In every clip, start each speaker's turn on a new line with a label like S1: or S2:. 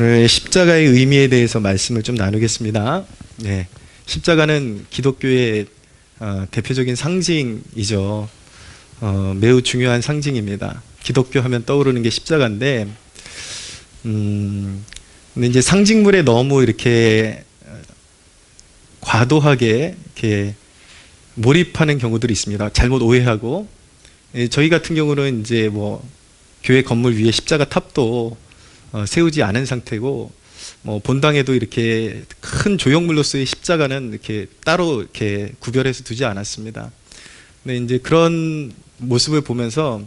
S1: 오늘 십자가의 의미에 대해서 말씀을 좀 나누겠습니다. 네, 십자가는 기독교의 대표적인 상징이죠. 매우 중요한 상징입니다. 기독교 하면 떠오르는 게 십자가인데, 근데 이제 상징물에 너무 이렇게 과도하게 이렇게 몰입하는 경우들이 있습니다. 잘못 오해하고, 저희 같은 경우는 이제 뭐 교회 건물 위에 십자가 탑도 세우지 않은 상태고, 뭐 본당에도 이렇게 큰 조형물로서의 십자가는 이렇게 따로 이렇게 구별해서 두지 않았습니다. 근데 이제 그런 모습을 보면서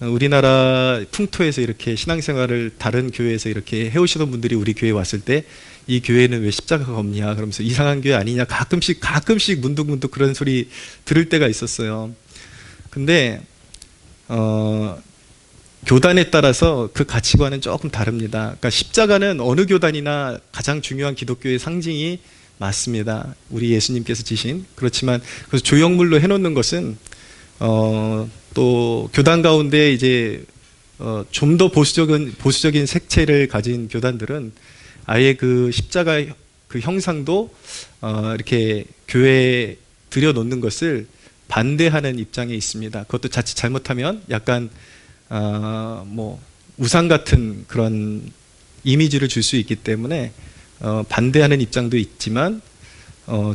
S1: 우리나라 풍토에서 이렇게 신앙생활을 다른 교회에서 이렇게 해오시던 분들이 우리 교회에 왔을 때 이 교회는 왜 십자가가 없냐 그러면서 이상한 교회 아니냐 가끔씩 문득문득 그런 소리 들을 때가 있었어요. 근데 교단에 따라서 그 가치관은 조금 다릅니다. 그러니까 십자가는 어느 교단이나 가장 중요한 기독교의 상징이 맞습니다. 우리 예수님께서 지신. 그렇지만 그래서 조형물로 해놓는 것은 또 교단 가운데 이제 좀 더 보수적인 색채를 가진 교단들은 아예 그 십자가 그 형상도 이렇게 교회에 들여놓는 것을 반대하는 입장에 있습니다. 그것도 자칫 잘못하면 약간 뭐 우상 같은 그런 이미지를 줄 수 있기 때문에 반대하는 입장도 있지만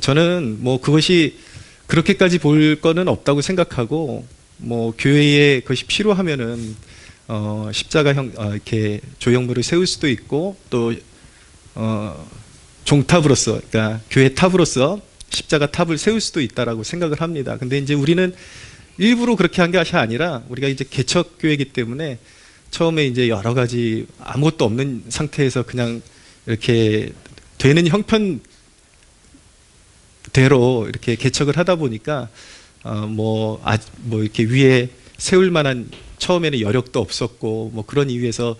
S1: 저는 뭐 그것이 그렇게까지 볼 거는 없다고 생각하고, 뭐 교회에 그것이 필요하면은 십자가형 이렇게 조형물을 세울 수도 있고, 또 종탑으로서, 그러니까 교회 탑으로서 십자가 탑을 세울 수도 있다라고 생각을 합니다. 근데 이제 우리는 일부러 그렇게 한 것이 아니라 우리가 이제 개척교회이기 때문에 처음에 이제 여러 가지 아무것도 없는 상태에서 그냥 이렇게 되는 형편대로 이렇게 개척을 하다 보니까 뭐 이렇게 위에 세울 만한 처음에는 여력도 없었고 뭐 그런 이유에서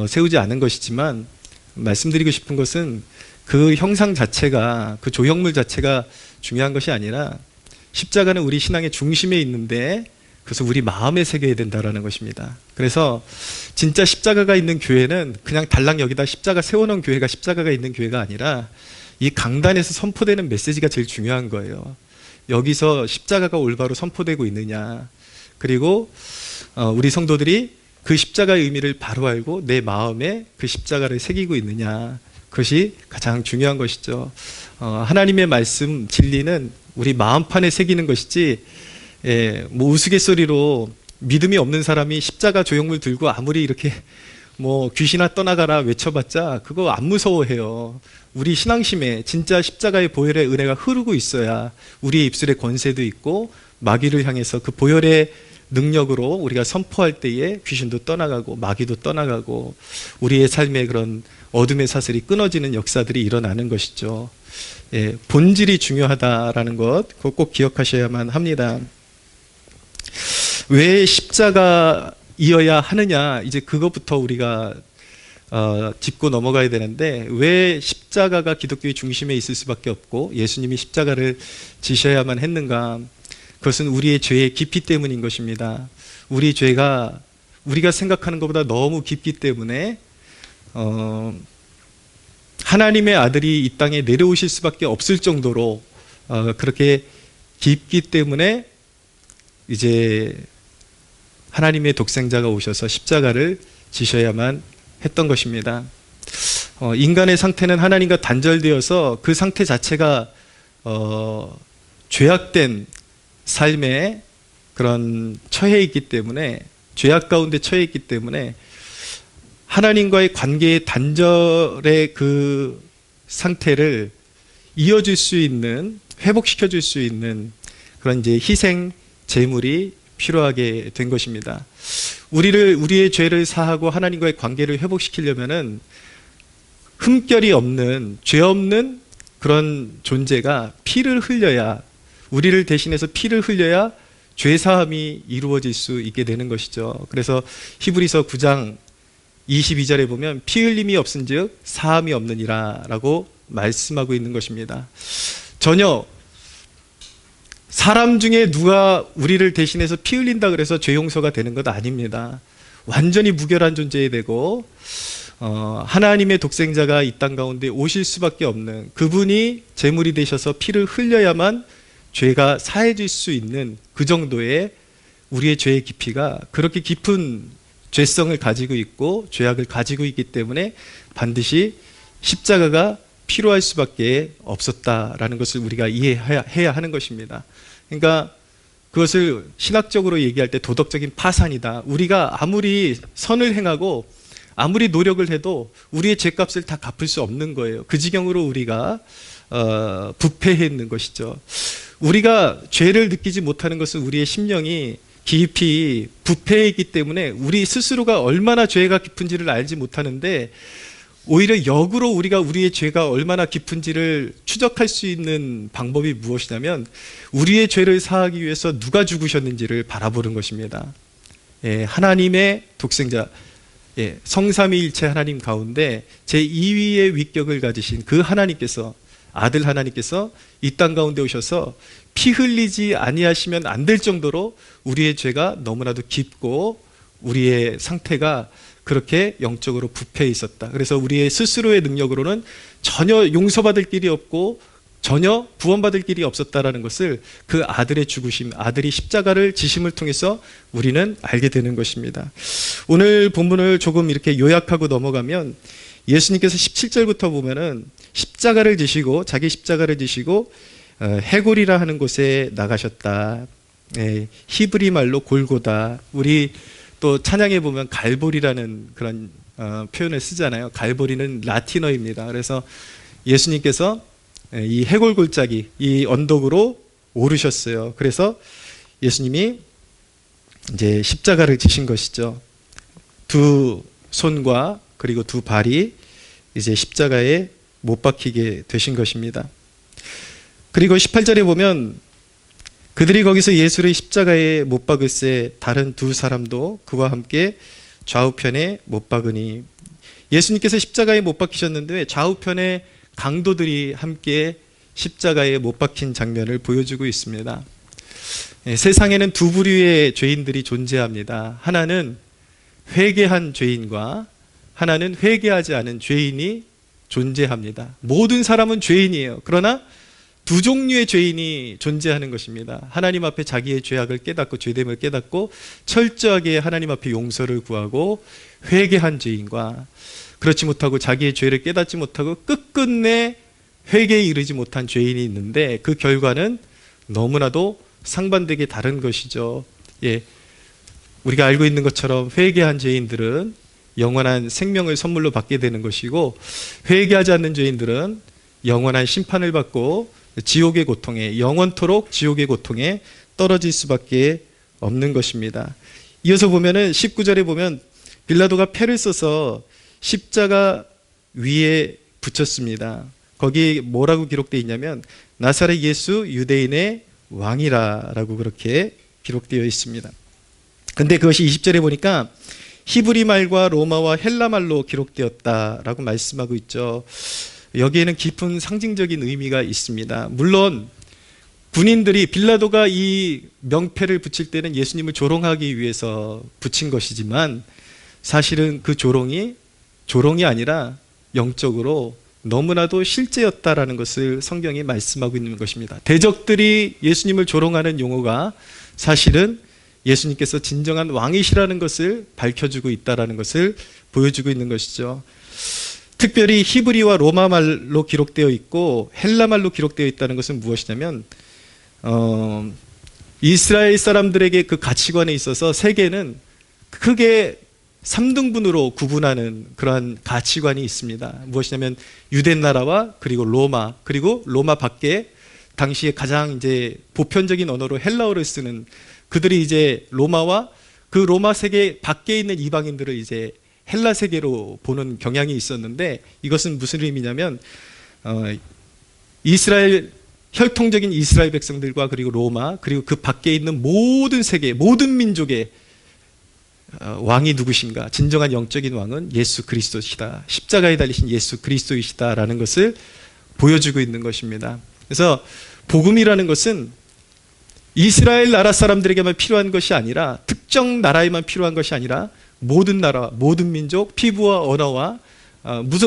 S1: 세우지 않은 것이지만, 말씀드리고 싶은 것은 그 형상 자체가, 그 조형물 자체가 중요한 것이 아니라 십자가는 우리 신앙의 중심에 있는데 그래서 우리 마음에 새겨야 된다라는 것입니다. 그래서 진짜 십자가가 있는 교회는 그냥 달랑 여기다 십자가 세워놓은 교회가 십자가가 있는 교회가 아니라 이 강단에서 선포되는 메시지가 제일 중요한 거예요. 여기서 십자가가 올바로 선포되고 있느냐, 그리고 우리 성도들이 그 십자가의 의미를 바로 알고 내 마음에 그 십자가를 새기고 있느냐, 그것이 가장 중요한 것이죠. 하나님의 말씀, 진리는 우리 마음판에 새기는 것이지, 뭐 우스갯소리로 믿음이 없는 사람이 십자가 조형물 들고 아무리 이렇게 뭐 귀신아 떠나가라 외쳐봤자 그거 안 무서워해요. 우리 신앙심에 진짜 십자가의 보혈의 은혜가 흐르고 있어야 우리의 입술에 권세도 있고 마귀를 향해서 그 보혈의 능력으로 우리가 선포할 때에 귀신도 떠나가고 마귀도 떠나가고 우리의 삶에 그런 어둠의 사슬이 끊어지는 역사들이 일어나는 것이죠. 본질이 중요하다라는 것, 그거 꼭 기억하셔야만 합니다. 왜 십자가이어야 하느냐, 이제 그것부터 우리가 짚고 넘어가야 되는데, 왜 십자가가 기독교의 중심에 있을 수밖에 없고 예수님이 십자가를 지셔야만 했는가? 그것은 우리의 죄의 깊이 때문인 것입니다. 우리 죄가 우리가 생각하는 것보다 너무 깊기 때문에 하나님의 아들이 이 땅에 내려오실 수밖에 없을 정도로 그렇게 깊기 때문에 이제 하나님의 독생자가 오셔서 십자가를 지셔야만 했던 것입니다. 인간의 상태는 하나님과 단절되어서 그 상태 자체가 죄악된 삶에 그런 처해 있기 때문에, 죄악 가운데 처해 있기 때문에 하나님과의 관계의 단절의 그 상태를 이어줄 수 있는, 회복시켜 줄 수 있는 그런 이제 희생 제물이 필요하게 된 것입니다. 우리의 죄를 사하고 하나님과의 관계를 회복시키려면은 흠결이 없는, 죄 없는 그런 존재가 피를 흘려야, 우리를 대신해서 피를 흘려야 죄사함이 이루어질 수 있게 되는 것이죠. 그래서 히브리서 9장 22절에 보면 피 흘림이 없은즉 사함이 없느니라 라고 말씀하고 있는 것입니다. 전혀 사람 중에 누가 우리를 대신해서 피 흘린다 그래서 죄 용서가 되는 것 아닙니다. 완전히 무결한 존재가 되고 하나님의 독생자가 이 땅 가운데 오실 수밖에 없는 그분이 제물이 되셔서 피를 흘려야만 죄가 사해질 수 있는 그 정도의 우리의 죄의 깊이가 그렇게 깊은 죄성을 가지고 있고 죄악을 가지고 있기 때문에 반드시 십자가가 필요할 수밖에 없었다라는 것을 우리가 이해해야 하는 것입니다. 그러니까 그것을 신학적으로 얘기할 때 도덕적인 파산이다. 우리가 아무리 선을 행하고 아무리 노력을 해도 우리의 죄값을 다 갚을 수 없는 거예요. 그 지경으로 우리가 부패해 있는 것이죠. 우리가 죄를 느끼지 못하는 것은 우리의 심령이 깊이 부패해 있기 때문에 우리 스스로가 얼마나 죄가 깊은지를 알지 못하는데 오히려 역으로 우리가 우리의 죄가 얼마나 깊은지를 추적할 수 있는 방법이 무엇이냐면 우리의 죄를 사하기 위해서 누가 죽으셨는지를 바라보는 것입니다. 하나님의 독생자, 성삼위일체 하나님 가운데 제2위의 위격을 가지신 그 하나님께서, 아들 하나님께서 이 땅 가운데 오셔서 피 흘리지 아니하시면 안 될 정도로 우리의 죄가 너무나도 깊고 우리의 상태가 그렇게 영적으로 부패해 있었다. 그래서 우리의 스스로의 능력으로는 전혀 용서받을 길이 없고 전혀 구원받을 길이 없었다라는 것을 그 아들의 죽으심, 아들이 십자가를 지심을 통해서 우리는 알게 되는 것입니다. 오늘 본문을 조금 이렇게 요약하고 넘어가면 예수님께서 17절부터 보면은 십자가를 지시고 자기 십자가를 지시고 해골이라 하는 곳에 나가셨다. 히브리 말로 골고다. 우리 또 찬양에 보면 갈보리라는 그런 표현을 쓰잖아요. 갈보리는 라틴어입니다. 그래서 예수님께서 이 해골 골짜기, 이 언덕으로 오르셨어요. 그래서 예수님이 이제 십자가를 지신 것이죠. 두 손과 그리고 두 발이 이제 십자가에 못 박히게 되신 것입니다. 그리고 18절에 보면 그들이 거기서 예수를 십자가에 못 박을새 다른 두 사람도 그와 함께 좌우편에 못 박으니, 예수님께서 십자가에 못 박히셨는데 좌우편에 강도들이 함께 십자가에 못 박힌 장면을 보여주고 있습니다. 세상에는 두 부류의 죄인들이 존재합니다. 하나는 회개한 죄인과 하나는 회개하지 않은 죄인이 존재합니다. 모든 사람은 죄인이에요. 그러나 두 종류의 죄인이 존재하는 것입니다. 하나님 앞에 자기의 죄악을 깨닫고 죄됨을 깨닫고 철저하게 하나님 앞에 용서를 구하고 회개한 죄인과 그렇지 못하고 자기의 죄를 깨닫지 못하고 끝끝내 회개에 이르지 못한 죄인이 있는데 그 결과는 너무나도 상반되게 다른 것이죠. 우리가 알고 있는 것처럼 회개한 죄인들은 영원한 생명을 선물로 받게 되는 것이고 회개하지 않는 죄인들은 영원한 심판을 받고 지옥의 고통에, 영원토록 지옥의 고통에 떨어질 수밖에 없는 것입니다. 이어서 보면은 19절에 보면 빌라도가 패를 써서 십자가 위에 붙였습니다. 거기 뭐라고 기록되어 있냐면 나사렛 예수 유대인의 왕이라라고 그렇게 기록되어 있습니다. 근데 그것이 20절에 보니까 히브리 말과 로마와 헬라 말로 기록되었다라고 말씀하고 있죠. 여기에는 깊은 상징적인 의미가 있습니다. 물론 군인들이 빌라도가 이 명패를 붙일 때는 예수님을 조롱하기 위해서 붙인 것이지만 사실은 그 조롱이 아니라 영적으로 너무나도 실제였다라는 것을 성경이 말씀하고 있는 것입니다. 대적들이 예수님을 조롱하는 용어가 사실은 예수님께서 진정한 왕이시라는 것을 밝혀주고 있다라는 것을 보여주고 있는 것이죠. 특별히 히브리와 로마 말로 기록되어 있고 헬라 말로 기록되어 있다는 것은 무엇이냐면 이스라엘 사람들에게 그 가치관에 있어서 세계는 크게 3등분으로 구분하는 그러한 가치관이 있습니다. 무엇이냐면 유대 나라와 그리고 로마 밖에 당시에 가장 이제 보편적인 언어로 헬라어를 쓰는 그들이 이제 로마와 그 로마 세계 밖에 있는 이방인들을 이제 헬라 세계로 보는 경향이 있었는데 이것은 무슨 의미냐면 이스라엘 혈통적인 이스라엘 백성들과 그리고 로마 그리고 그 밖에 있는 모든 세계 모든 민족의 왕이 누구신가? 진정한 영적인 왕은 예수 그리스도시다. 십자가에 달리신 예수 그리스도이시다라는 것을 보여주고 있는 것입니다. 그래서 복음이라는 것은 이스라엘 나라 사람들에게만 필요한 것이 아니라 특정 나라에만 필요한 것이 아니라 모든 나라, 모든 민족, 피부와 언어와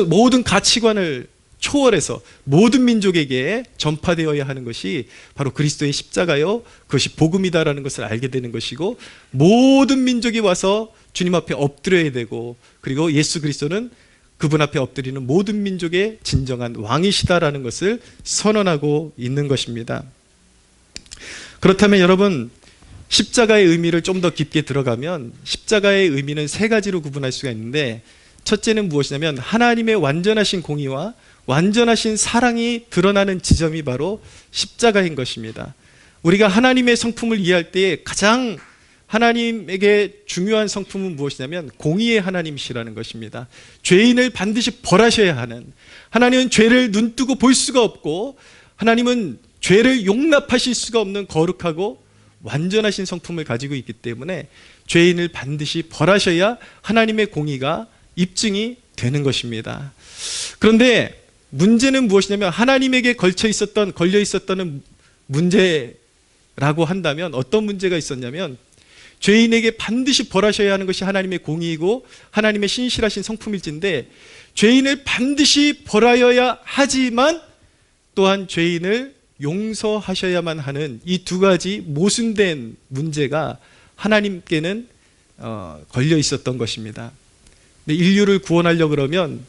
S1: 모든 가치관을 초월해서 모든 민족에게 전파되어야 하는 것이 바로 그리스도의 십자가요, 그것이 복음이다라는 것을 알게 되는 것이고, 모든 민족이 와서 주님 앞에 엎드려야 되고, 그리고 예수 그리스도는 그분 앞에 엎드리는 모든 민족의 진정한 왕이시다라는 것을 선언하고 있는 것입니다. 그렇다면 여러분, 십자가의 의미를 좀 더 깊게 들어가면 십자가의 의미는 세 가지로 구분할 수가 있는데, 첫째는 무엇이냐면 하나님의 완전하신 공의와 완전하신 사랑이 드러나는 지점이 바로 십자가인 것입니다. 우리가 하나님의 성품을 이해할 때 가장 하나님에게 중요한 성품은 무엇이냐면 공의의 하나님이시라는 것입니다. 죄인을 반드시 벌하셔야 하는, 하나님은 죄를 눈뜨고 볼 수가 없고, 하나님은 죄를 용납하실 수가 없는 거룩하고 완전하신 성품을 가지고 있기 때문에 죄인을 반드시 벌하셔야 하나님의 공의가 입증이 되는 것입니다. 그런데 문제는 무엇이냐면 하나님에게 걸려 있었던 문제라고 한다면 어떤 문제가 있었냐면, 죄인에게 반드시 벌하셔야 하는 것이 하나님의 공의이고 하나님의 신실하신 성품일진데, 죄인을 반드시 벌하여야 하지만 또한 죄인을 용서하셔야만 하는 이 두 가지 모순된 문제가 하나님께는 걸려 있었던 것입니다. 근데 인류를 구원하려고 그러면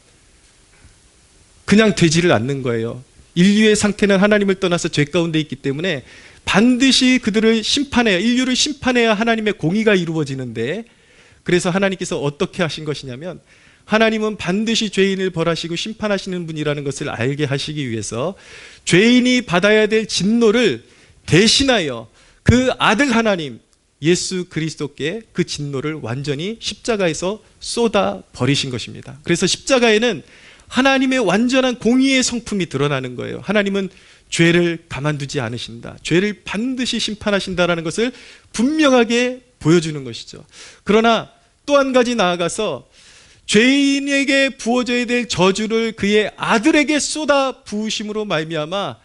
S1: 그냥 되지를 않는 거예요. 인류의 상태는 하나님을 떠나서 죄 가운데 있기 때문에 반드시 그들을 심판해야, 인류를 심판해야 하나님의 공의가 이루어지는데, 그래서 하나님께서 어떻게 하신 것이냐면, 하나님은 반드시 죄인을 벌하시고 심판하시는 분이라는 것을 알게 하시기 위해서 죄인이 받아야 될 진노를 대신하여 그 아들 하나님 예수 그리스도께 그 진노를 완전히 십자가에서 쏟아 버리신 것입니다. 그래서 십자가에는 하나님의 완전한 공의의 성품이 드러나는 거예요. 하나님은 죄를 가만두지 않으신다, 죄를 반드시 심판하신다라는 것을 분명하게 보여주는 것이죠. 그러나 또 한 가지 나아가서 죄인에게 부어져야 될 저주를 그의 아들에게 쏟아 부으심으로 말미암아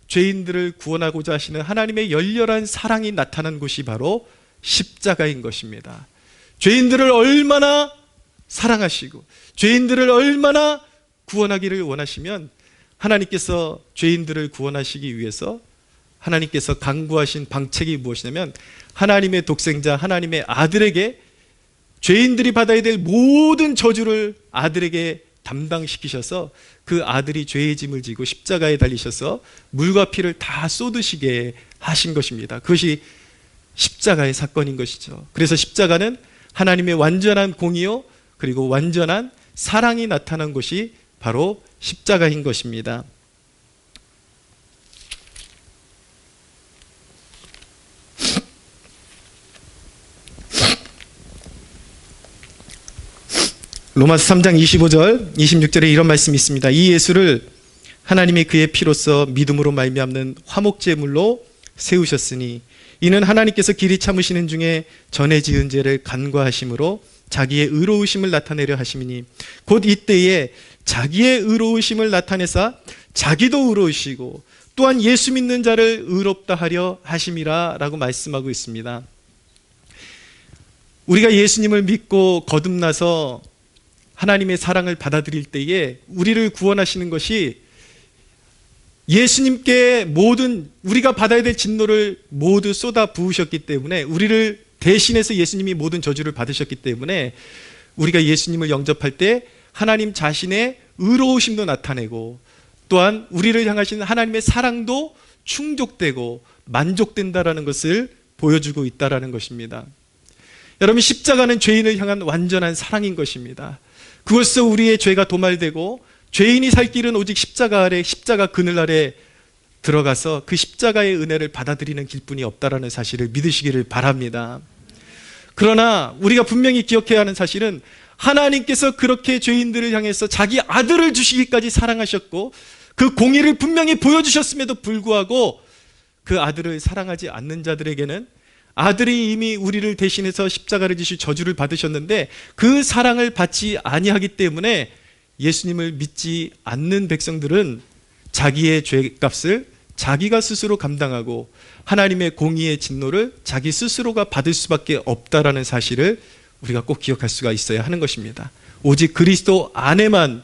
S1: 죄인들을 구원하고자 하시는 하나님의 열렬한 사랑이 나타난 곳이 바로 십자가인 것입니다. 죄인들을 얼마나 사랑하시고 죄인들을 얼마나 구원하기를 원하시면, 하나님께서 죄인들을 구원하시기 위해서 하나님께서 강구하신 방책이 무엇이냐면, 하나님의 독생자 하나님의 아들에게 죄인들이 받아야 될 모든 저주를 아들에게 담당시키셔서 그 아들이 죄의 짐을 지고 십자가에 달리셔서 물과 피를 다 쏟으시게 하신 것입니다. 그것이 십자가의 사건인 것이죠. 그래서 십자가는 하나님의 완전한 공의요, 그리고 완전한 사랑이 나타난 것이 바로 십자가인 것입니다. 로마서 3장 25절 26절에 이런 말씀이 있습니다. 이 예수를 하나님이 그의 피로써 믿음으로 말미암는 화목제물로 세우셨으니 이는 하나님께서 길이 참으시는 중에 전에 지은 죄를 간과하심으로 자기의 의로우심을 나타내려 하심이니 곧 이때에 자기의 의로우심을 나타내사 자기도 의로우시고 또한 예수 믿는 자를 의롭다 하려 하심이라 라고 말씀하고 있습니다. 우리가 예수님을 믿고 거듭나서 하나님의 사랑을 받아들일 때에 우리를 구원하시는 것이 예수님께 모든 우리가 받아야 될 진노를 모두 쏟아 부으셨기 때문에, 우리를 대신해서 예수님이 모든 저주를 받으셨기 때문에 우리가 예수님을 영접할 때 하나님 자신의 의로우심도 나타내고 또한 우리를 향하신 하나님의 사랑도 충족되고 만족된다라는 것을 보여주고 있다라는 것입니다. 여러분, 십자가는 죄인을 향한 완전한 사랑인 것입니다. 그것서 우리의 죄가 도말되고 죄인이 살 길은 오직 십자가 아래, 십자가 그늘 아래 들어가서 그 십자가의 은혜를 받아들이는 길뿐이 없다라는 사실을 믿으시기를 바랍니다. 그러나 우리가 분명히 기억해야 하는 사실은 하나님께서 그렇게 죄인들을 향해서 자기 아들을 주시기까지 사랑하셨고 그 공의를 분명히 보여주셨음에도 불구하고 그 아들을 사랑하지 않는 자들에게는 아들이 이미 우리를 대신해서 십자가를 지시 저주를 받으셨는데 그 사랑을 받지 아니하기 때문에 예수님을 믿지 않는 백성들은 자기의 죄값을 자기가 스스로 감당하고 하나님의 공의의 진노를 자기 스스로가 받을 수밖에 없다라는 사실을 우리가 꼭 기억할 수가 있어야 하는 것입니다. 오직 그리스도 안에만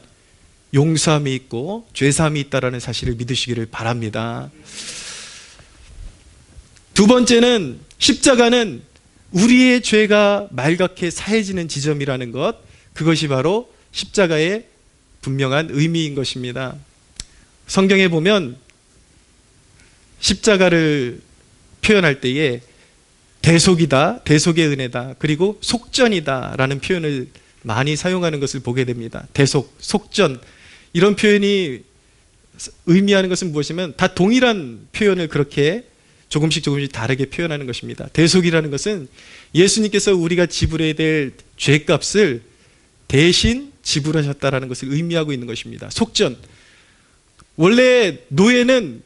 S1: 용서함이 있고 죄사함이 있다라는 사실을 믿으시기를 바랍니다. 두 번째는 십자가는 우리의 죄가 말갛게 사해지는 지점이라는 것, 그것이 바로 십자가의 분명한 의미인 것입니다. 성경에 보면 십자가를 표현할 때에 대속이다, 대속의 은혜다, 그리고 속전이다 라는 표현을 많이 사용하는 것을 보게 됩니다. 대속, 속전, 이런 표현이 의미하는 것은 무엇이면 다 동일한 표현을 그렇게 조금씩 다르게 표현하는 것입니다. 대속이라는 것은 예수님께서 우리가 지불해야 될 죄값을 대신 지불하셨다라는 것을 의미하고 있는 것입니다. 속전, 원래 노예는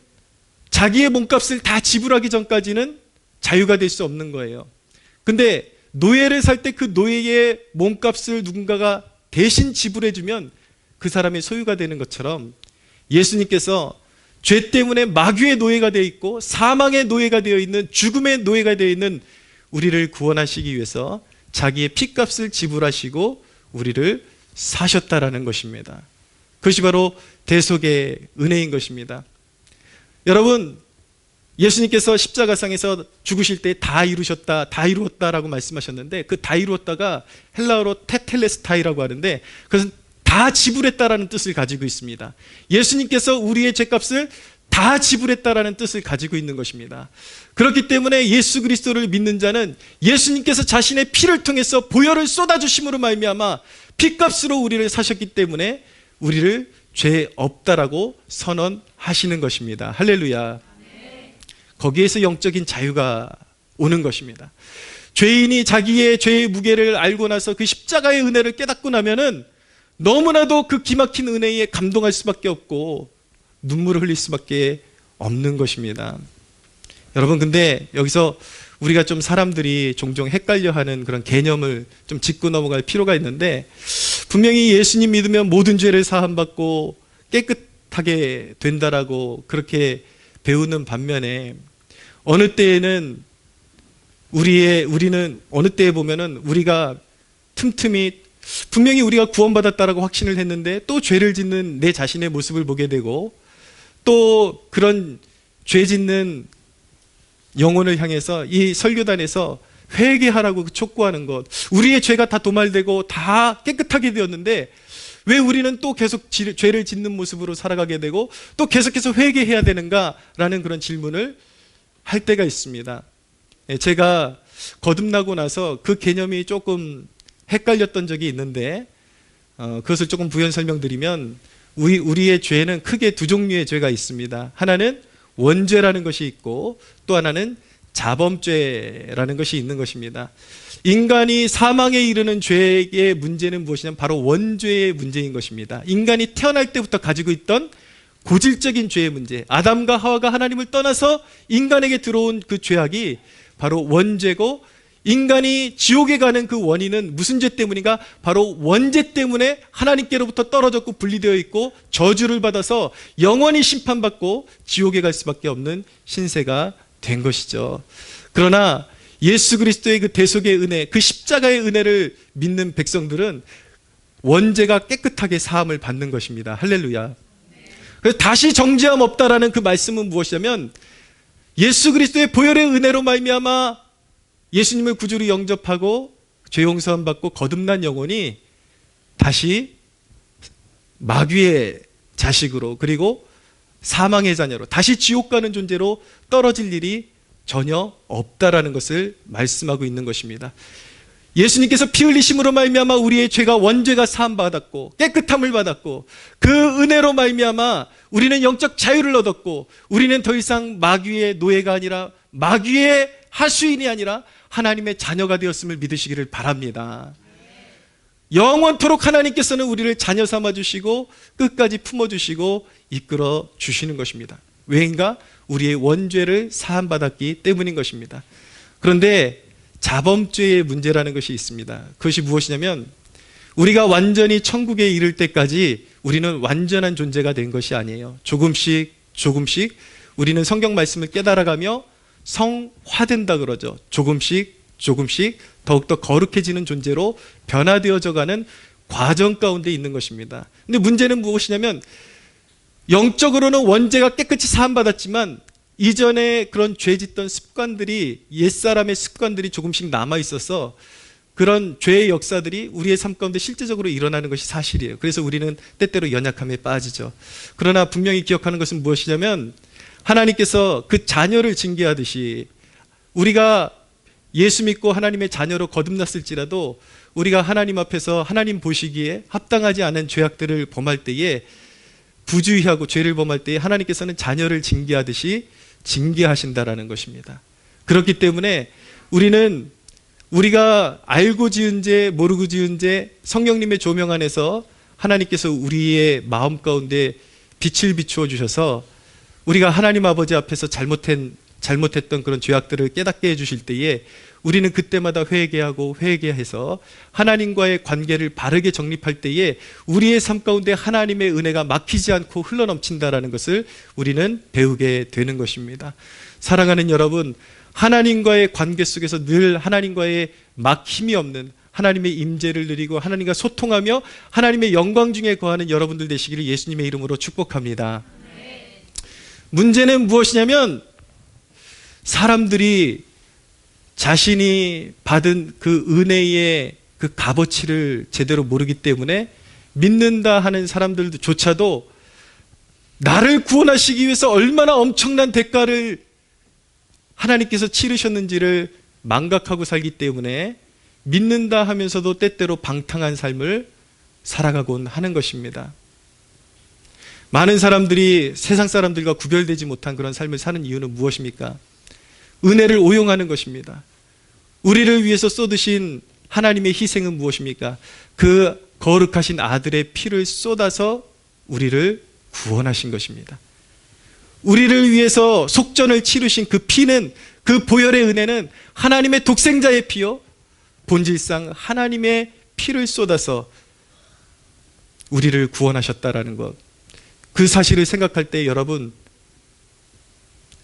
S1: 자기의 몸값을 다 지불하기 전까지는 자유가 될 수 없는 거예요. 근데 노예를 살 때 그 노예의 몸값을 누군가가 대신 지불해주면 그 사람의 소유가 되는 것처럼 예수님께서 죄 때문에 마귀의 노예가 되어 있고 사망의 노예가 되어 있는, 죽음의 노예가 되어 있는 우리를 구원하시기 위해서 자기의 피값을 지불하시고 우리를 사셨다라는 것입니다. 그것이 바로 대속의 은혜인 것입니다. 여러분, 예수님께서 십자가상에서 죽으실 때 다 이루셨다, 다 이루었다라고 말씀하셨는데, 그 다 이루었다가 헬라어로 테텔레스타이라고 하는데, 그것은 다 지불했다라는 뜻을 가지고 있습니다. 예수님께서 우리의 죄값을 다 지불했다라는 뜻을 가지고 있는 것입니다. 그렇기 때문에 예수 그리스도를 믿는 자는 예수님께서 자신의 피를 통해서 보혈을 쏟아주심으로 말미암아 피값으로 우리를 사셨기 때문에 우리를 죄 없다라고 선언하시는 것입니다. 할렐루야. 거기에서 영적인 자유가 오는 것입니다. 죄인이 자기의 죄의 무게를 알고 나서 그 십자가의 은혜를 깨닫고 나면은 너무나도 그 기막힌 은혜에 감동할 수밖에 없고 눈물을 흘릴 수밖에 없는 것입니다. 여러분, 근데 여기서 우리가 좀 사람들이 종종 헷갈려하는 그런 개념을 좀 짚고 넘어갈 필요가 있는데, 분명히 예수님 믿으면 모든 죄를 사함받고 깨끗하게 된다라고 그렇게 배우는 반면에, 어느 때에는 우리는 어느 때에 보면은 우리가 틈틈이 분명히 우리가 구원받았다라고 확신을 했는데 또 죄를 짓는 내 자신의 모습을 보게 되고, 또 그런 죄 짓는 영혼을 향해서 이 설교단에서 회개하라고 촉구하는 것, 우리의 죄가 다 도말되고 다 깨끗하게 되었는데 왜 우리는 또 계속 죄를 짓는 모습으로 살아가게 되고 또 계속해서 회개해야 되는가라는 그런 질문을 할 때가 있습니다. 제가 거듭나고 나서 그 개념이 조금 헷갈렸던 적이 있는데, 그것을 조금 부연 설명드리면, 우리의 죄는 크게 두 종류의 죄가 있습니다. 하나는 원죄라는 것이 있고 또 하나는 자범죄라는 것이 있는 것입니다. 인간이 사망에 이르는 죄의 문제는 무엇이냐면 바로 원죄의 문제인 것입니다. 인간이 태어날 때부터 가지고 있던 고질적인 죄의 문제, 아담과 하와가 하나님을 떠나서 인간에게 들어온 그 죄악이 바로 원죄고, 인간이 지옥에 가는 그 원인은 무슨 죄 때문인가? 바로 원죄 때문에 하나님께로부터 떨어졌고 분리되어 있고 저주를 받아서 영원히 심판받고 지옥에 갈 수밖에 없는 신세가 된 것이죠. 그러나 예수 그리스도의 그 대속의 은혜, 그 십자가의 은혜를 믿는 백성들은 원죄가 깨끗하게 사함을 받는 것입니다. 할렐루야. 그래서 다시 정죄함 없다라는 그 말씀은 무엇이냐면, 예수 그리스도의 보혈의 은혜로 말미암아 예수님을 구주로 영접하고 죄 용서함 받고 거듭난 영혼이 다시 마귀의 자식으로, 그리고 사망의 자녀로, 다시 지옥 가는 존재로 떨어질 일이 전혀 없다라는 것을 말씀하고 있는 것입니다. 예수님께서 피 흘리심으로 말미암아 우리의 죄가, 원죄가 사함 받았고 깨끗함을 받았고, 그 은혜로 말미암아 우리는 영적 자유를 얻었고, 우리는 더 이상 마귀의 노예가 아니라, 마귀의 하수인이 아니라 하나님의 자녀가 되었음을 믿으시기를 바랍니다. 영원토록 하나님께서는 우리를 자녀 삼아 주시고 끝까지 품어 주시고 이끌어 주시는 것입니다. 왜인가? 우리의 원죄를 사함 받았기 때문인 것입니다. 그런데 자범죄의 문제라는 것이 있습니다. 그것이 무엇이냐면, 우리가 완전히 천국에 이를 때까지 우리는 완전한 존재가 된 것이 아니에요. 조금씩 우리는 성경 말씀을 깨달아가며 성화된다 그러죠. 조금씩 더욱더 거룩해지는 존재로 변화되어져 가는 과정 가운데 있는 것입니다. 근데 문제는 무엇이냐면 영적으로는 원죄가 깨끗이 사함받았지만 이전에 그런 죄 짓던 습관들이, 옛사람의 습관들이 조금씩 남아 있어서 그런 죄의 역사들이 우리의 삶 가운데 실제적으로 일어나는 것이 사실이에요. 그래서 우리는 때때로 연약함에 빠지죠. 그러나 분명히 기억하는 것은 무엇이냐면 하나님께서 그 자녀를 징계하듯이 우리가 예수 믿고 하나님의 자녀로 거듭났을지라도 우리가 하나님 앞에서 하나님 보시기에 합당하지 않은 죄악들을 범할 때에, 부주의하고 죄를 범할 때에 하나님께서는 자녀를 징계하듯이 징계하신다라는 것입니다. 그렇기 때문에 우리가 알고 지은 죄, 모르고 지은 죄, 성령님의 조명 안에서 하나님께서 우리의 마음 가운데 빛을 비추어 주셔서 우리가 하나님 아버지 앞에서 잘못했던 그런 죄악들을 깨닫게 해주실 때에 우리는 그때마다 회개해서 하나님과의 관계를 바르게 정립할 때에 우리의 삶 가운데 하나님의 은혜가 막히지 않고 흘러넘친다라는 것을 우리는 배우게 되는 것입니다. 사랑하는 여러분, 하나님과의 관계 속에서 늘 하나님과의 막힘이 없는 하나님의 임재를 누리고 하나님과 소통하며 하나님의 영광 중에 거하는 여러분들 되시기를 예수님의 이름으로 축복합니다. 문제는 무엇이냐면 사람들이 자신이 받은 그 은혜의 그 값어치를 제대로 모르기 때문에 믿는다 하는 사람들조차도 나를 구원하시기 위해서 얼마나 엄청난 대가를 하나님께서 치르셨는지를 망각하고 살기 때문에 믿는다 하면서도 때때로 방탕한 삶을 살아가곤 하는 것입니다. 많은 사람들이 세상 사람들과 구별되지 못한 그런 삶을 사는 이유는 무엇입니까? 은혜를 오용하는 것입니다. 우리를 위해서 쏟으신 하나님의 희생은 무엇입니까? 그 거룩하신 아들의 피를 쏟아서 우리를 구원하신 것입니다. 우리를 위해서 속전을 치르신 그 피는, 그 보혈의 은혜는 하나님의 독생자의 피요, 본질상 하나님의 피를 쏟아서 우리를 구원하셨다라는 것. 그 사실을 생각할 때 여러분,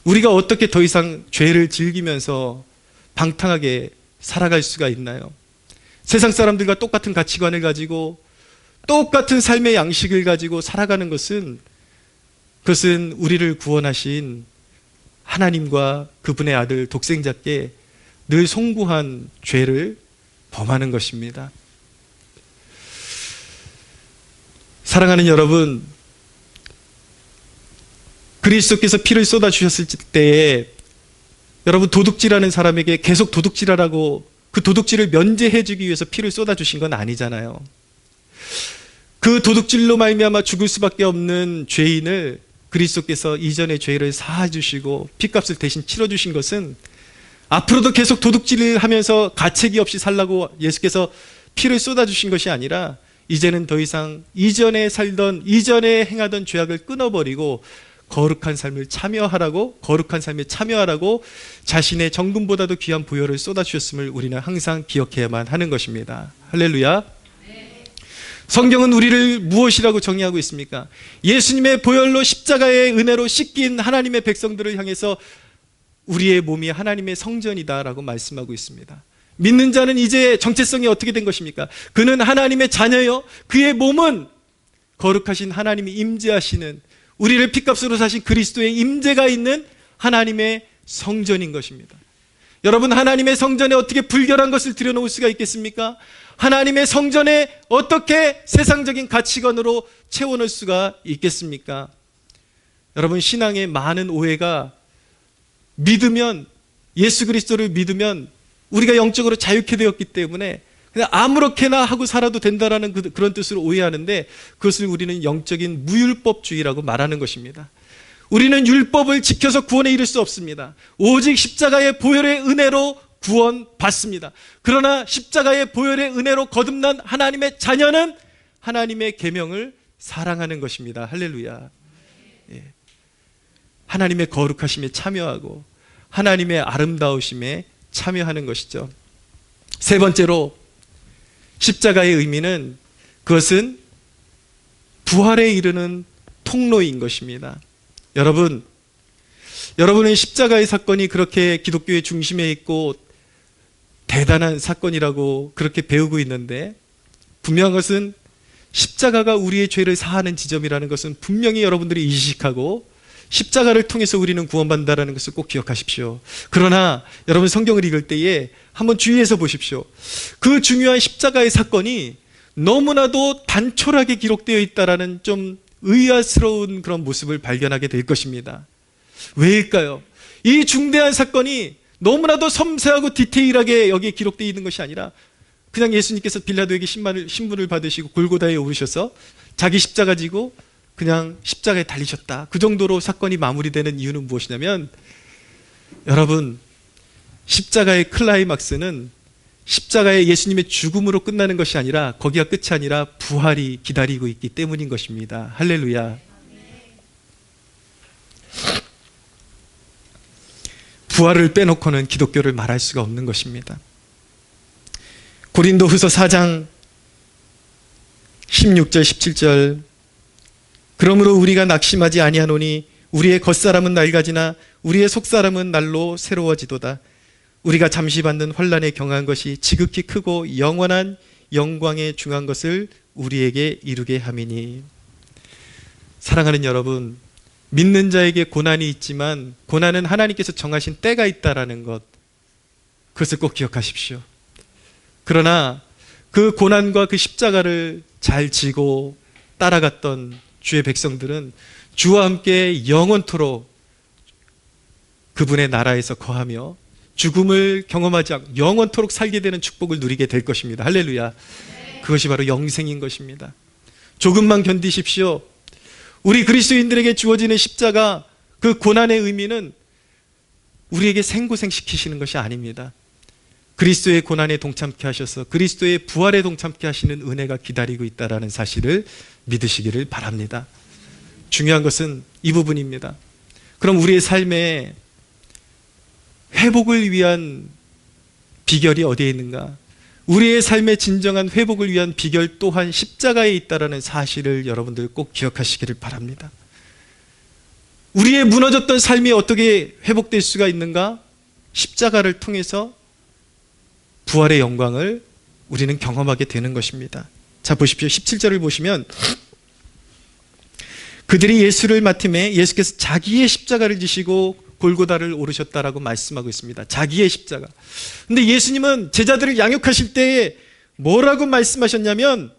S1: 우리가 어떻게 더 이상 죄를 즐기면서 방탕하게 살아갈 수가 있나요? 세상 사람들과 똑같은 가치관을 가지고 똑같은 삶의 양식을 가지고 살아가는 것은, 그것은 우리를 구원하신 하나님과 그분의 아들 독생자께 늘 송구한 죄를 범하는 것입니다. 사랑하는 여러분, 그리스도께서 피를 쏟아주셨을 때에 여러분, 도둑질하는 사람에게 계속 도둑질하라고 그 도둑질을 면제해주기 위해서 피를 쏟아주신 건 아니잖아요. 그 도둑질로 말미암아 죽을 수밖에 없는 죄인을 그리스도께서 이전의 죄를 사해주시고 피값을 대신 치러주신 것은 앞으로도 계속 도둑질을 하면서 가책이 없이 살라고 예수께서 피를 쏟아주신 것이 아니라 이제는 더 이상 이전에 행하던 죄악을 끊어버리고 거룩한 삶에 참여하라고 자신의 정금보다도 귀한 보혈을 쏟아주셨음을 우리는 항상 기억해야만 하는 것입니다. 할렐루야. 성경은 우리를 무엇이라고 정의하고 있습니까? 예수님의 보혈로 십자가의 은혜로 씻긴 하나님의 백성들을 향해서 우리의 몸이 하나님의 성전이다라고 말씀하고 있습니다. 믿는 자는 이제 정체성이 어떻게 된 것입니까? 그는 하나님의 자녀요, 그의 몸은 거룩하신 하나님이 임재하시는, 우리를 피값으로 사신 그리스도의 임재가 있는 하나님의 성전인 것입니다. 여러분, 하나님의 성전에 어떻게 불결한 것을 들여놓을 수가 있겠습니까? 하나님의 성전에 어떻게 세상적인 가치관으로 채워넣을 수가 있겠습니까? 여러분, 신앙의 많은 오해가 예수 그리스도를 믿으면 우리가 영적으로 자유케 되었기 때문에 그냥 아무렇게나 하고 살아도 된다라는 그런 뜻으로 오해하는데, 그것을 우리는 영적인 무율법주의라고 말하는 것입니다. 우리는 율법을 지켜서 구원에 이를 수 없습니다. 오직 십자가의 보혈의 은혜로 구원받습니다. 그러나 십자가의 보혈의 은혜로 거듭난 하나님의 자녀는 하나님의 계명을 사랑하는 것입니다. 할렐루야. 예. 하나님의 거룩하심에 참여하고 하나님의 아름다우심에 참여하는 것이죠. 세 번째로, 십자가의 의미는, 그것은 부활에 이르는 통로인 것입니다. 여러분은 십자가의 사건이 그렇게 기독교의 중심에 있고 대단한 사건이라고 그렇게 배우고 있는데, 분명한 것은 십자가가 우리의 죄를 사하는 지점이라는 것은 분명히 여러분들이 인식하고 십자가를 통해서 우리는 구원받는다는 것을 꼭 기억하십시오. 그러나 여러분 성경을 읽을 때에 한번 주의해서 보십시오. 그 중요한 십자가의 사건이 너무나도 단촐하게 기록되어 있다라는 좀 의아스러운 그런 모습을 발견하게 될 것입니다. 왜일까요? 이 중대한 사건이 너무나도 섬세하고 디테일하게 여기에 기록되어 있는 것이 아니라 그냥 예수님께서 빌라도에게 신문을 받으시고 골고다에 오르셔서 자기 십자가 지고 그냥 십자가에 달리셨다. 그 정도로 사건이 마무리되는 이유는 무엇이냐면, 여러분, 십자가의 클라이막스는 십자가의 예수님의 죽음으로 끝나는 것이 아니라 거기가 끝이 아니라 부활이 기다리고 있기 때문인 것입니다. 할렐루야. 부활을 빼놓고는 기독교를 말할 수가 없는 것입니다. 고린도후서 4장 16절 17절 그러므로 우리가 낙심하지 아니하노니 우리의 겉사람은 낡아지나 우리의 속사람은 날로 새로워지도다. 우리가 잠시 받는 환난에 경한 것이 지극히 크고 영원한 영광에 중한 것을 우리에게 이루게 함이니. 사랑하는 여러분, 믿는 자에게 고난이 있지만 고난은 하나님께서 정하신 때가 있다라는 것, 그것을 꼭 기억하십시오. 그러나 그 고난과 그 십자가를 잘 지고 따라갔던 주의 백성들은 주와 함께 영원토록 그분의 나라에서 거하며 죽음을 경험하지 않고 영원토록 살게 되는 축복을 누리게 될 것입니다. 할렐루야. 그것이 바로 영생인 것입니다. 조금만 견디십시오. 우리 그리스도인들에게 주어지는 십자가, 그 고난의 의미는 우리에게 생고생시키시는 것이 아닙니다. 그리스도의 고난에 동참케 하셔서 그리스도의 부활에 동참케 하시는 은혜가 기다리고 있다는 사실을 믿으시기를 바랍니다. 중요한 것은 이 부분입니다. 그럼 우리의 삶에 회복을 위한 비결이 어디에 있는가? 우리의 삶의 진정한 회복을 위한 비결 또한 십자가에 있다는 사실을 여러분들 꼭 기억하시기를 바랍니다. 우리의 무너졌던 삶이 어떻게 회복될 수가 있는가? 십자가를 통해서 부활의 영광을 우리는 경험하게 되는 것입니다. 자, 보십시오. 17절을 보시면 그들이 예수를 맡음에 예수께서 자기의 십자가를 지시고 골고다를 오르셨다라고 말씀하고 있습니다. 자기의 십자가. 근데 예수님은 제자들을 양육하실 때에 뭐라고 말씀하셨냐면,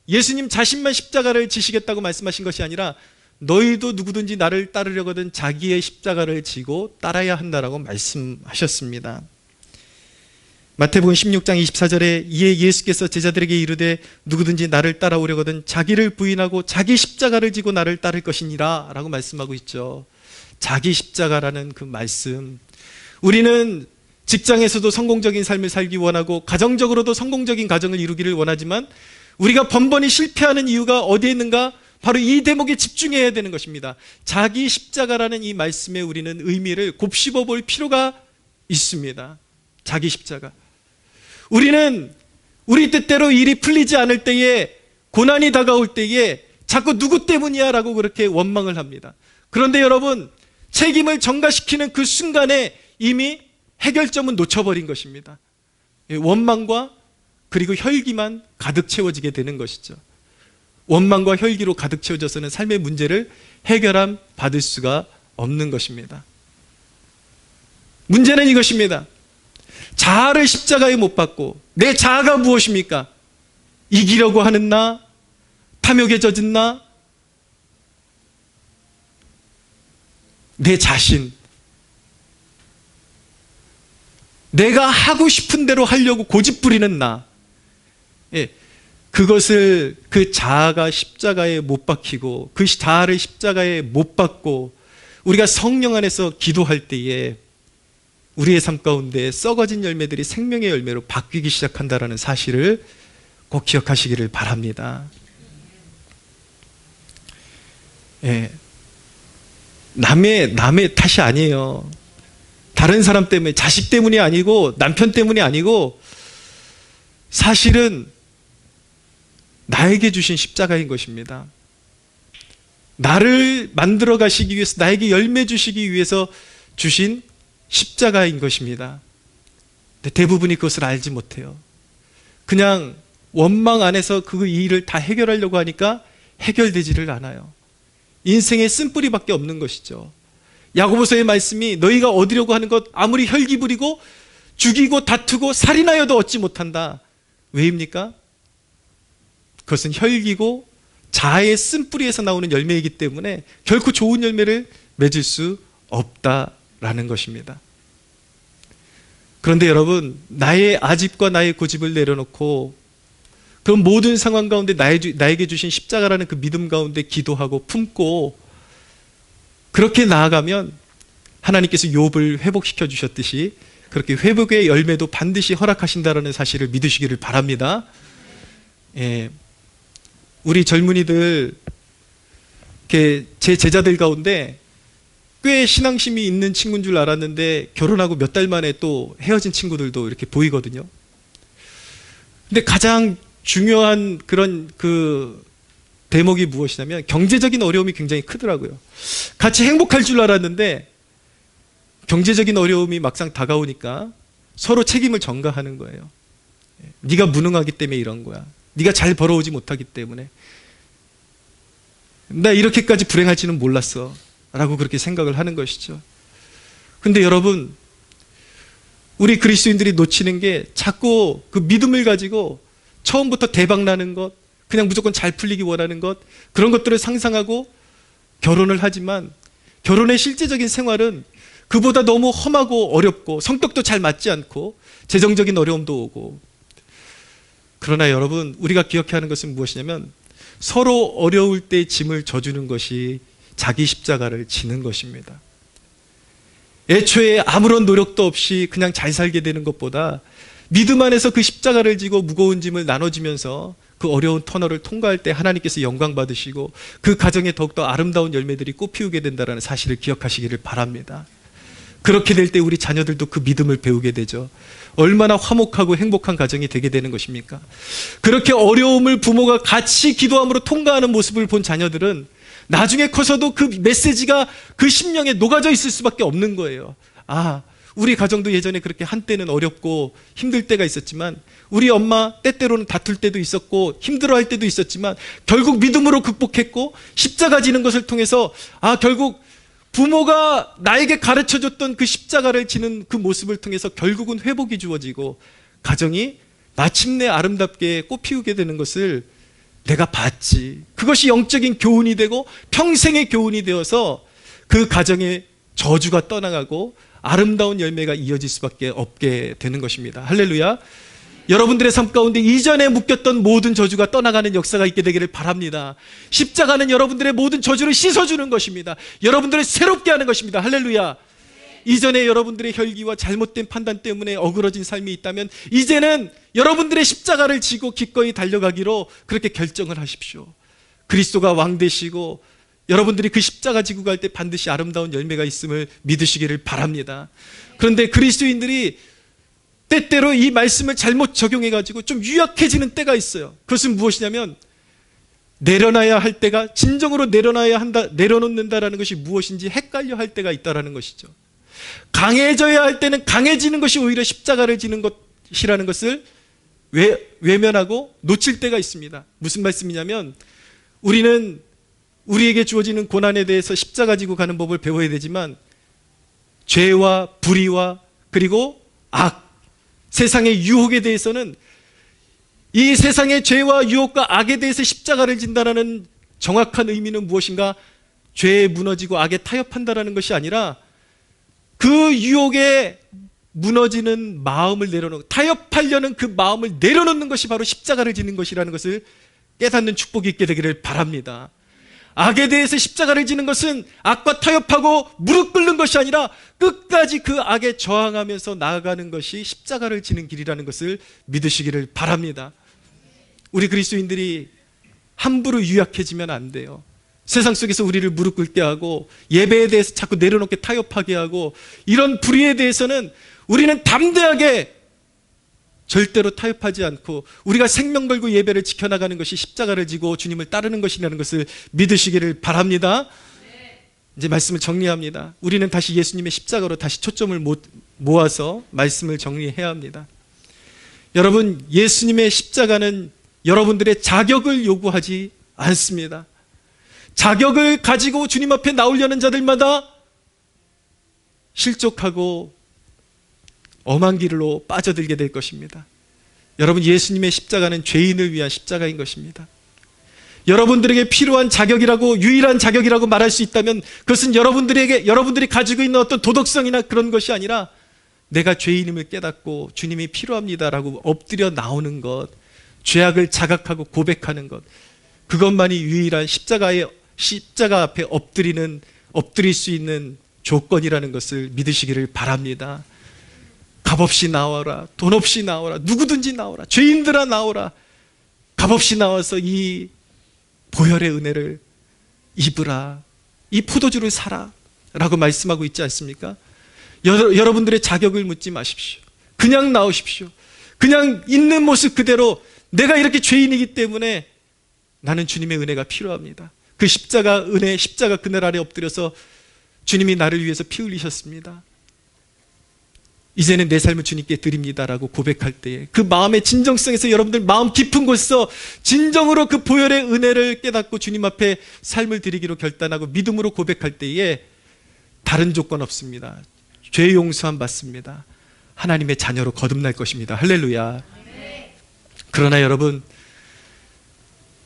S1: 예수님 자신만 십자가를 지시겠다고 말씀하신 것이 아니라 너희도 누구든지 나를 따르려거든 자기의 십자가를 지고 따라야 한다라고 말씀하셨습니다. 마태복음 16장 24절에 이에 예수께서 제자들에게 이르되 누구든지 나를 따라오려거든 자기를 부인하고 자기 십자가를 지고 나를 따를 것이니라 라고 말씀하고 있죠. 자기 십자가라는 그 말씀, 우리는 직장에서도 성공적인 삶을 살기 원하고 가정적으로도 성공적인 가정을 이루기를 원하지만 우리가 번번이 실패하는 이유가 어디에 있는가? 바로 이 대목에 집중해야 되는 것입니다. 자기 십자가라는 이 말씀에 우리는 의미를 곱씹어 볼 필요가 있습니다. 자기 십자가. 우리는 우리 뜻대로 일이 풀리지 않을 때에, 고난이 다가올 때에 자꾸 누구 때문이야 라고 그렇게 원망을 합니다. 그런데 여러분, 책임을 전가시키는 그 순간에 이미 해결점은 놓쳐버린 것입니다. 원망과 그리고 혈기만 가득 채워지게 되는 것이죠. 원망과 혈기로 가득 채워져서는 삶의 문제를 해결함 받을 수가 없는 것입니다. 문제는 이것입니다. 자아를 십자가에 못 박고, 내 자아가 무엇입니까? 이기려고 하는 나, 탐욕에 젖은 나, 내 자신, 내가 하고 싶은 대로 하려고 고집부리는 나, 그것을, 그 자아가 십자가에 못 박히고 그 자아를 십자가에 못 박고 우리가 성령 안에서 기도할 때에 우리의 삶 가운데 썩어진 열매들이 생명의 열매로 바뀌기 시작한다는 사실을 꼭 기억하시기를 바랍니다. 남의 탓이 아니에요. 다른 사람 때문에, 자식 때문이 아니고 남편 때문이 아니고 사실은 나에게 주신 십자가인 것입니다. 나를 만들어 가시기 위해서, 나에게 열매 주시기 위해서 주신 십자가인 것입니다. 근데 대부분이 그것을 알지 못해요. 그냥 원망 안에서 그 일을 다 해결하려고 하니까 해결되지를 않아요. 인생의 쓴뿌리밖에 없는 것이죠. 야고보서의 말씀이 너희가 얻으려고 하는 것 아무리 혈기 부리고 죽이고 다투고 살인하여도 얻지 못한다. 왜입니까? 그것은 혈기고 자아의 쓴뿌리에서 나오는 열매이기 때문에 결코 좋은 열매를 맺을 수 없다라는 것입니다. 그런데 여러분, 나의 아집과 나의 고집을 내려놓고 그런 모든 상황 가운데 나에게 주신 십자가라는 그 믿음 가운데 기도하고 품고 그렇게 나아가면 하나님께서 욥을 회복시켜 주셨듯이 그렇게 회복의 열매도 반드시 허락하신다라는 사실을 믿으시기를 바랍니다. 예, 우리 젊은이들, 제 제자들 가운데 꽤 신앙심이 있는 친구인 줄 알았는데 결혼하고 몇 달 만에 또 헤어진 친구들도 이렇게 보이거든요. 근데 가장 중요한 그런 그 대목이 무엇이냐면 경제적인 어려움이 굉장히 크더라고요. 같이 행복할 줄 알았는데 경제적인 어려움이 막상 다가오니까 서로 책임을 전가하는 거예요. 네가 무능하기 때문에 이런 거야. 네가 잘 벌어오지 못하기 때문에. 나 이렇게까지 불행할지는 몰랐어 라고 그렇게 생각을 하는 것이죠. 근데 여러분, 우리 그리스도인들이 놓치는 게 자꾸 그 믿음을 가지고 처음부터 대박 나는 것, 그냥 무조건 잘 풀리기 원하는 것, 그런 것들을 상상하고 결혼을 하지만 결혼의 실제적인 생활은 그보다 너무 험하고 어렵고 성격도 잘 맞지 않고 재정적인 어려움도 오고. 그러나 여러분, 우리가 기억해야 하는 것은 무엇이냐면 서로 어려울 때 짐을 져주는 것이 자기 십자가를 지는 것입니다. 애초에 아무런 노력도 없이 그냥 잘 살게 되는 것보다 믿음 안에서 그 십자가를 지고 무거운 짐을 나눠주면서 그 어려운 터널을 통과할 때 하나님께서 영광 받으시고 그 가정에 더욱더 아름다운 열매들이 꽃피우게 된다는 사실을 기억하시기를 바랍니다. 그렇게 될 때 우리 자녀들도 그 믿음을 배우게 되죠. 얼마나 화목하고 행복한 가정이 되게 되는 것입니까? 그렇게 어려움을 부모가 같이 기도함으로 통과하는 모습을 본 자녀들은 나중에 커서도 그 메시지가 그 심령에 녹아져 있을 수밖에 없는 거예요. 아, 우리 가정도 예전에 그렇게 한때는 어렵고 힘들 때가 있었지만 우리 엄마 때때로는 다툴 때도 있었고 힘들어할 때도 있었지만 결국 믿음으로 극복했고 십자가 지는 것을 통해서 결국 부모가 나에게 가르쳐줬던 그 십자가를 지는 그 모습을 통해서 결국은 회복이 주어지고 가정이 마침내 아름답게 꽃피우게 되는 것을 내가 봤지. 그것이 영적인 교훈이 되고 평생의 교훈이 되어서 그 가정의 저주가 떠나가고 아름다운 열매가 이어질 수밖에 없게 되는 것입니다. 할렐루야. 여러분들의 삶 가운데 이전에 묶였던 모든 저주가 떠나가는 역사가 있게 되기를 바랍니다. 십자가는 여러분들의 모든 저주를 씻어주는 것입니다. 여러분들을 새롭게 하는 것입니다. 할렐루야. 이전에 여러분들의 혈기와 잘못된 판단 때문에 어그러진 삶이 있다면 이제는 여러분들의 십자가를 지고 기꺼이 달려가기로 그렇게 결정을 하십시오. 그리스도가 왕 되시고 여러분들이 그 십자가 지고 갈 때 반드시 아름다운 열매가 있음을 믿으시기를 바랍니다. 그런데 그리스도인들이 때때로 이 말씀을 잘못 적용해가지고 좀 유약해지는 때가 있어요. 그것은 무엇이냐면 내려놔야 할 때가 진정으로 내려놔야 한다, 내려놓는다라는 것이 무엇인지 헷갈려 할 때가 있다라는 것이죠. 강해져야 할 때는 강해지는 것이 오히려 십자가를 지는 것이라는 것을 외면하고 놓칠 때가 있습니다. 무슨 말씀이냐면 우리는 우리에게 주어지는 고난에 대해서 십자가 지고 가는 법을 배워야 되지만 죄와 불의와 그리고 악, 세상의 유혹에 대해서는 이 세상의 죄와 유혹과 악에 대해서 십자가를 진다라는 정확한 의미는 무엇인가? 죄에 무너지고 악에 타협한다라는 것이 아니라 그 유혹에 무너지는 마음을 내려놓고 타협하려는 그 마음을 내려놓는 것이 바로 십자가를 지는 것이라는 것을 깨닫는 축복이 있게 되기를 바랍니다. 악에 대해서 십자가를 지는 것은 악과 타협하고 무릎 꿇는 것이 아니라 끝까지 그 악에 저항하면서 나아가는 것이 십자가를 지는 길이라는 것을 믿으시기를 바랍니다. 우리 그리스도인들이 함부로 유약해지면 안 돼요. 세상 속에서 우리를 무릎 꿇게 하고 예배에 대해서 자꾸 내려놓게 타협하게 하고 이런 불의에 대해서는 우리는 담대하게 절대로 타협하지 않고 우리가 생명 걸고 예배를 지켜나가는 것이 십자가를 지고 주님을 따르는 것이라는 것을 믿으시기를 바랍니다. 이제 말씀을 정리합니다. 우리는 다시 예수님의 십자가로 다시 초점을 모아서 말씀을 정리해야 합니다. 여러분, 예수님의 십자가는 여러분들의 자격을 요구하지 않습니다. 자격을 가지고 주님 앞에 나오려는 자들마다 실족하고 엄한 길로 빠져들게 될 것입니다. 여러분, 예수님의 십자가는 죄인을 위한 십자가인 것입니다. 여러분들에게 필요한 자격이라고, 유일한 자격이라고 말할 수 있다면 그것은 여러분들이 가지고 있는 어떤 도덕성이나 그런 것이 아니라 내가 죄인임을 깨닫고 주님이 필요합니다라고 엎드려 나오는 것, 죄악을 자각하고 고백하는 것, 그것만이 유일한 십자가 앞에 엎드릴 수 있는 조건이라는 것을 믿으시기를 바랍니다. 값없이 나와라, 돈 없이 나와라, 누구든지 나와라, 죄인들아 나오라, 값없이 나와서 이 보혈의 은혜를 입으라, 이 포도주를 사라 라고 말씀하고 있지 않습니까? 여러분들의 자격을 묻지 마십시오. 그냥 나오십시오. 그냥 있는 모습 그대로 내가 이렇게 죄인이기 때문에 나는 주님의 은혜가 필요합니다. 그 십자가 은혜, 십자가 그늘 아래 엎드려서 주님이 나를 위해서 피 흘리셨습니다. 이제는 내 삶을 주님께 드립니다라고 고백할 때에 그 마음의 진정성에서 여러분들 마음 깊은 곳에서 진정으로 그 보혈의 은혜를 깨닫고 주님 앞에 삶을 드리기로 결단하고 믿음으로 고백할 때에 다른 조건 없습니다. 죄 용서함 받습니다. 하나님의 자녀로 거듭날 것입니다. 할렐루야. 그러나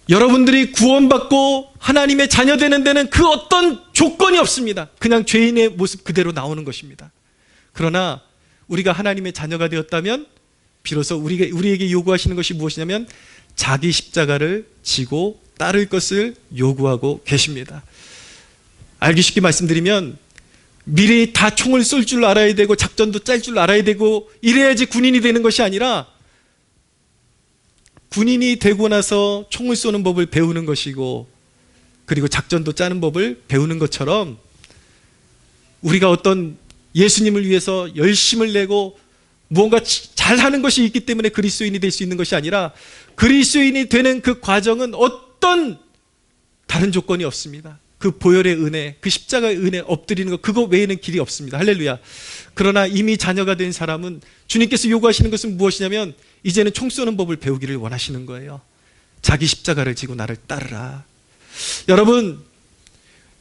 S1: 여러분들이 구원받고 하나님의 자녀 되는 데는 그 어떤 조건이 없습니다. 그냥 죄인의 모습 그대로 나오는 것입니다. 그러나 우리가 하나님의 자녀가 되었다면 비로소 우리에게 요구하시는 것이 무엇이냐면 자기 십자가를 지고 따를 것을 요구하고 계십니다. 알기 쉽게 말씀드리면 미리 다 총을 쏠 줄 알아야 되고 작전도 짤 줄 알아야 되고 이래야지 군인이 되는 것이 아니라 군인이 되고 나서 총을 쏘는 법을 배우는 것이고 그리고 작전도 짜는 법을 배우는 것처럼 우리가 어떤 예수님을 위해서 열심을 내고 무언가 잘하는 것이 있기 때문에 그리스도인이 될 수 있는 것이 아니라 그리스도인이 되는 그 과정은 어떤 다른 조건이 없습니다. 그 보혈의 은혜, 그 십자가의 은혜 엎드리는 것, 그거 외에는 길이 없습니다. 할렐루야. 그러나 이미 자녀가 된 사람은 주님께서 요구하시는 것은 무엇이냐면 이제는 총 쏘는 법을 배우기를 원하시는 거예요. 자기 십자가를 지고 나를 따르라.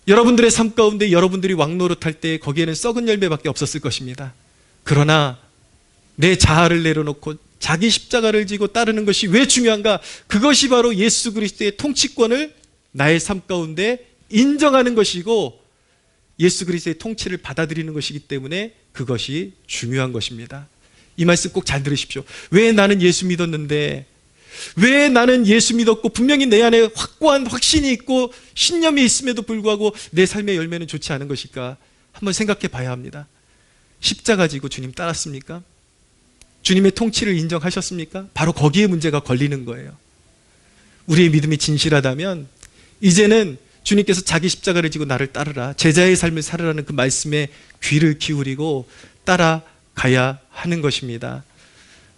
S1: 여러분들의 삶 가운데 여러분들이 왕노릇할 때 거기에는 썩은 열매밖에 없었을 것입니다. 그러나 내 자아를 내려놓고 자기 십자가를 지고 따르는 것이 왜 중요한가? 그것이 바로 예수 그리스도의 통치권을 나의 삶 가운데 인정하는 것이고 예수 그리스도의 통치를 받아들이는 것이기 때문에 그것이 중요한 것입니다. 이 말씀 꼭 잘 들으십시오. 왜 나는 예수 믿었는데, 왜 나는 예수 믿었고 분명히 내 안에 확고한 확신이 있고 신념이 있음에도 불구하고 내 삶의 열매는 좋지 않은 것일까? 한번 생각해 봐야 합니다. 십자가 지고 주님 따랐습니까? 주님의 통치를 인정하셨습니까? 바로 거기에 문제가 걸리는 거예요. 우리의 믿음이 진실하다면 이제는 주님께서 자기 십자가를 지고 나를 따르라, 제자의 삶을 살으라는 그 말씀에 귀를 기울이고 따라가야 하는 것입니다.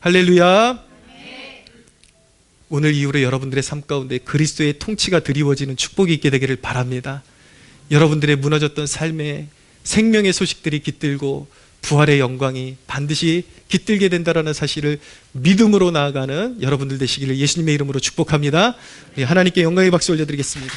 S1: 할렐루야. 오늘 이후로 여러분들의 삶 가운데 그리스도의 통치가 드리워지는 축복이 있게 되기를 바랍니다. 여러분들의 무너졌던 삶에 생명의 소식들이 깃들고 부활의 영광이 반드시 깃들게 된다라는 사실을 믿음으로 나아가는 여러분들 되시기를 예수님의 이름으로 축복합니다. 하나님께 영광의 박수 올려드리겠습니다.